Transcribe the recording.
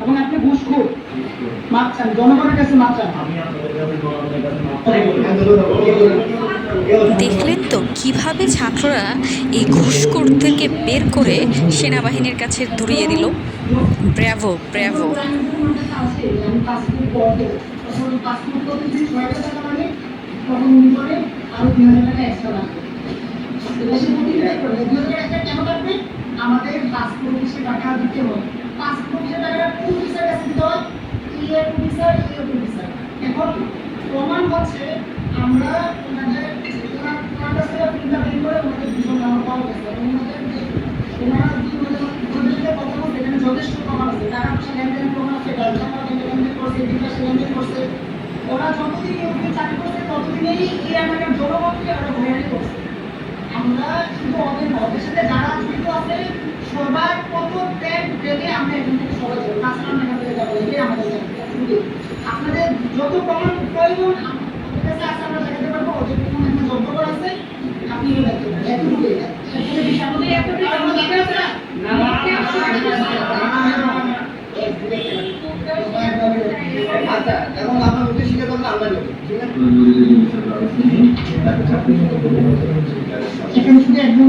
এবং আপনি ঘুষখোর, মাপ চান, জনগণের কাছে মাপ চান। দেখলেন তো কিভাবে ছাত্ররা এই ঘুষখোরদেরকে বের করে সেনাবাহিনীর কাছে ধরিয়ে দিল। Bravo bravo. আমাদের পাসপোর্ট অফিসে টাকা দিতে হবে, পাসপোর্ট অফিসে টাকাটা কোন অফিসের কাছে দিতে হয়? ইয়ে অফিসার, ইয়ে অফিসার। এখন প্রমাণ হচ্ছে আমরা ওনাদের ওনার কাছে ফিল্ডটা বের করে ওনাদের দুজন নাম পাওয়া গেছে এবং ওনারা যদি ওনাদের যে কথা বলছে এখানে যথেষ্ট প্রমাণ আছে, টাকা পয়সা লেনদেন প্রমাণ আছে, টাকা লেনদেন করছে, বিকাশে লেনদেন করছে। ওরা যতদিন এই অফিসে চাকরি করছে ততদিনেই এই এলাকার জনগণকে ওরা হয়রানি করছে। আমরা শুধু ওদের সাথে যারা জড়িত আছে সবার কত ত্যাগ পেলে আমরা এখান থেকে সবাই যাবো, তাছাড়া আমরা এখান থেকে যাবো, এটাই আমাদের আপনাদের যত প্রমাণ প্রয়োজন আমাদের কাছে আছে, আমরা দেখাতে পারবো। ওদের কোনো একটা যজ্ঞ আছে, আপনি দেখতে আচ্ছা, এখন আপনার উদ্দেশ্যে আমরা এখানে শুধু একজন